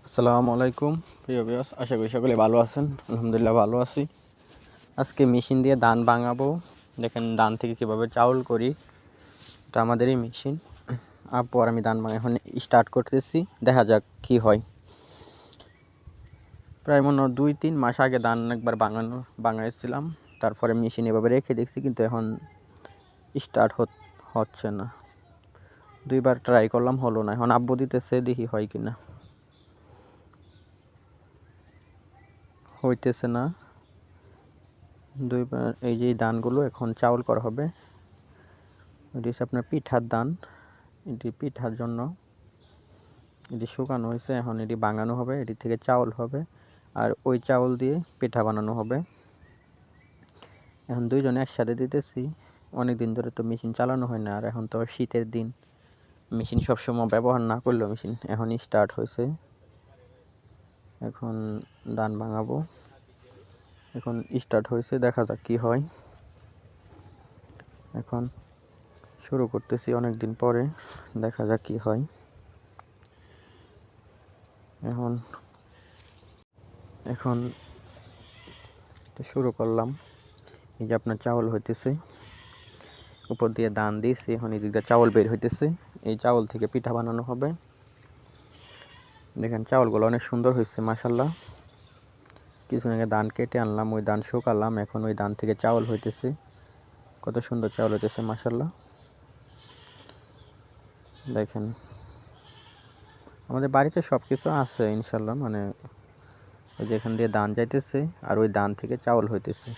আসসালামু আলাইকুম প্রিয় ভিউয়ার্স, আশা করি সকলে ভালো আছেন। আলহামদুলিল্লাহ ভালো আছি। আজকে মেশিন দিয়ে ধান ভাঙাবো। দেখেন ধান থেকে কীভাবে চাউল করি, এটা আমাদেরই মেশিন। আর আমি ধান ভাঙা এখন স্টার্ট করতেছি, দেখা যাক কি হয়। প্রায় মনে হয় 2-3 মাস আগে ধান একবার ভাঙাইছিলাম, তারপরে মেশিন এভাবে রেখে দেখছি, কিন্তু এখন স্টার্ট হচ্ছে না। 2বার ট্রাই করলাম, হলো না। এখন আব্বু দিতেছে, দেখি হয় কিনা। হইতেছে না। 2বার এই যে ধানগুলো এখন চাউল করা হবে। এটি হচ্ছে আপনার পিঠার ধান, এটি পিঠার জন্য। এটি শুকানো হয়েছে, এখন এটি ভাঙানো হবে, এটি থেকে চাউল হবে, আর ওই চাউল দিয়ে পিঠা বানানো হবে। এখন দুইজনে একসাথে দিতেছি। অনেক দিন ধরে তো মেশিন চালানো হয় না, আর এখন তো শীতের দিন, মেশিন সবসময় ব্যবহার না করলেও মেশিন এখন স্টার্ট হয়েছে। এখন ধান ভাঙাবো, এখন স্টার্ট হয়েছে, দেখা যাক কি হয়। এখন শুরু করতেছি অনেক দিন পরে, দেখা যাক কি হয়। এখন শুরু করলাম। এই যে আপনার চাউল হইতেছে, উপর দিয়ে ধান দিয়েছি, এখন এই দিকটা চাউল বের হইতেছে। এই চাউল থেকে পিঠা বানানো হবে। দেখেন চাউলগুলো অনেক সুন্দর হয়েছে মাশাআল্লাহ। কিছুদিন আগে ধান কেটে আনলাম, ওই ধান শুকালাম, এখন ওই ধান থেকে চাউল হইতেছে। কত সুন্দর চাউল হইতেছে মাশাআল্লাহ। দেখেন আমাদের বাড়িতে সব কিছু আছে ইনশাল্লাহ, মানে ওই যে এখান দিয়ে ধান যাইতেছে, আর ওই ধান থেকে চাউল হইতেছে।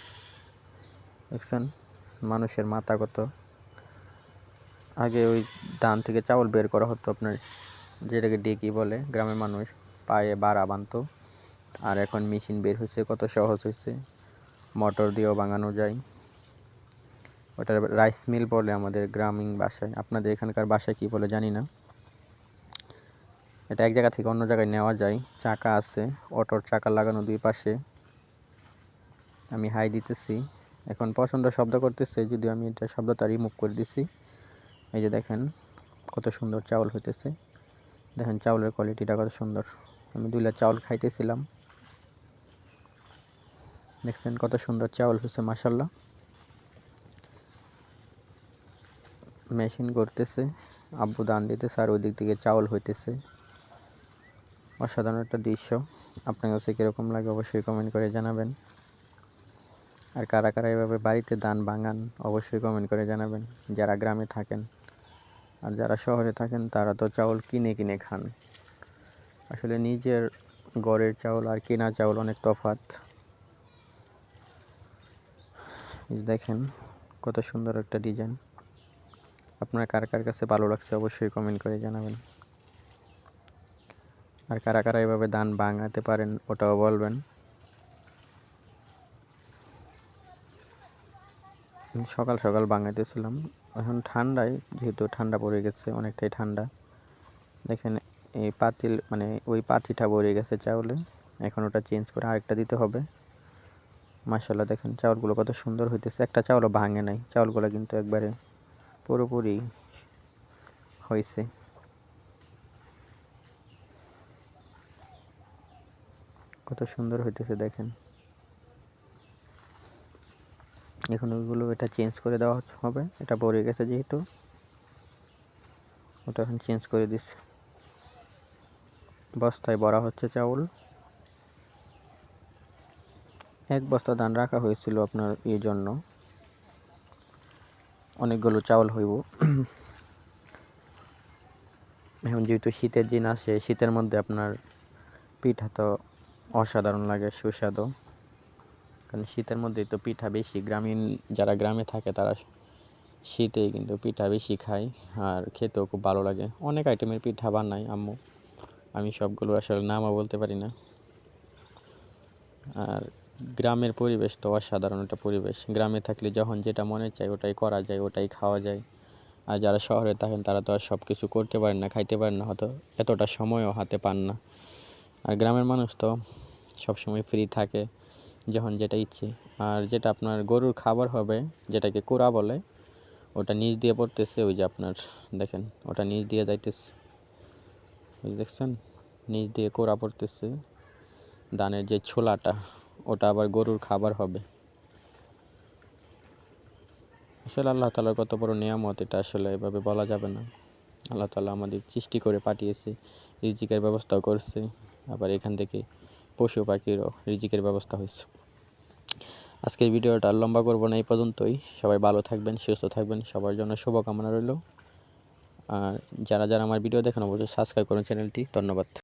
দেখছেন মানুষের মাথা কত। আগে ওই ধান থেকে চাউল বের করা হতো আপনার, যেটাকে ডেকি বলে, গ্রামের মানুষ পায়ে বাড়া বানতো। আর এখন মেশিন বের হয়েছে, কত সহজ হয়েছে, মোটর দিয়েও ভাঙানো যায়। ওটা রাইস মিল বলে আমাদের গ্রামীণ ভাষায়, আপনাদের এখানকার ভাষায় কি বলে জানি না। এটা এক জায়গা থেকে অন্য জায়গায় নেওয়া যায়। চাকা আছে, অটোর চাকা লাগানো দুই পাশে। আমি হাই দিতেছি, এখন প্রচণ্ড শব্দ করতেছে, যদিও আমি এটা শব্দটা রিমুভ করে দিছি। এই যে দেখেন কত সুন্দর চাউল হইতেছে। দেখেন চাউলের কোয়ালিটিটা কত সুন্দর। আমি 2 লাখ চাউল খাইতেছিলাম, দেখছেন কত সুন্দর চাউল হয়েছে মাশাআল্লাহ। মেশিন করতেছে, আব্বু ধান দিতেছে, আর ওই দিক থেকে চাউল হইতেছে। অসাধারণ একটা দৃশ্য। আপনার কাছে কীরকম লাগে অবশ্যই কমেন্ট করে জানাবেন। আর কারা কারা এভাবে বাড়িতে ধান ভাঙান অবশ্যই কমেন্ট করে জানাবেন, যারা গ্রামে থাকেন। আর যারা শহরে থাকেন তারা তো চাউল কিনে কিনে খান। আসলে নিজের ঘরের চাউল আর কেনা চাউল অনেক তফাৎ। দেখেন কত সুন্দর একটা ডিজাইন। আপনার কার কার কাছে ভালো লাগছে অবশ্যই কমেন্ট করে জানাবেন। আর কারা কারা এভাবে ধান ভাঙাতে পারেন ওটাও বলবেন। সকাল সকাল ভাঙাইতেছিলাম, এখন ঠান্ডায়, যেহেতু ঠান্ডা পড়ে গেছে, অনেকটাই ঠান্ডা। দেখেন এই পাতিল, মানে ওই পাতিটা ভরে গেছে চাউলে, এখন ওটা চেঞ্জ করে আরেকটা দিতে হবে। মাশাআল্লাহ দেখেন চাউলগুলো কত সুন্দর হইতেছে, একটা চাউলও ভাঙে নাই। চাউলগুলো কিন্তু একবারে পুরোপুরি হয়েছে। কত সুন্দর হইতেছে দেখেন। এখন ওইগুলো এটা চেঞ্জ করে দেওয়া হবে, এটা ভরে গেছে যেহেতু, ওটা এখন চেঞ্জ করে দিচ্ছে। বস্তায় ভরা হচ্ছে চাউল। 1 বস্তা ধান রাখা হয়েছিল আপনার এই জন্য, অনেকগুলো চাউল হইব। এখন যেহেতু শীতের দিন আসে, শীতের মধ্যে আপনার পিঠা তো অসাধারণ লাগে, সুস্বাদু। কারণ শীতের মধ্যেই তো পিঠা বেশি, যারা গ্রামে থাকে তারা শীতেই কিন্তু পিঠা বেশি খায়, আর খেতেও খুব ভালো লাগে। অনেক আইটেমের পিঠা বানায় আম্মু, আমি সবগুলো আসলে নামও বলতে পারি না। আর গ্রামের পরিবেশ তো অসাধারণ একটা পরিবেশ। গ্রামে থাকলে যখন যেটা মনে চায় ওটাই করা যায়, ওটাই খাওয়া যায়। আর যারা শহরে থাকেন তারা তো আর সব কিছু করতে পারেন না, খাইতে পারেন না, হয়তো এতটা সময়ও হাতে পান না। আর গ্রামের মানুষ তো সবসময় ফ্রি থাকে, যখন যেটা ইচ্ছে। আর যেটা আপনার গরুর খাবার হবে, যেটাকে কুড়া বলে, ওটা নিচ দিয়ে পড়তেছে, ওই যে আপনার দেখেন ওটা নিচ দিয়ে যাইতেছে, ওই দেখছেন নিচ দিয়ে কোড়া পড়তেছে। ধানের যে ছোলাটা ওটা আবার গরুর খাবার হবে। আসলে আল্লাহ তাআলার কত বড় নিয়ামত, এটা আসলে এভাবে বলা যাবে না। আল্লাহ তাআলা আমাদের সৃষ্টি করে পাঠিয়েছে, রিজিকের ব্যবস্থাও করছে, আবার এখান থেকে পশু পাখিরও রিজিকের ব্যবস্থা হয়েছে। আজকে এই ভিডিওটা লম্বা করবো না, এই পর্যন্তই। সবাই ভালো থাকবেন, সুস্থ থাকবেন, সবার জন্য শুভকামনা রইল। আর যারা যারা আমার ভিডিও দেখেন অবশ্যই সাবস্ক্রাইব করুন চ্যানেলটি। ধন্যবাদ।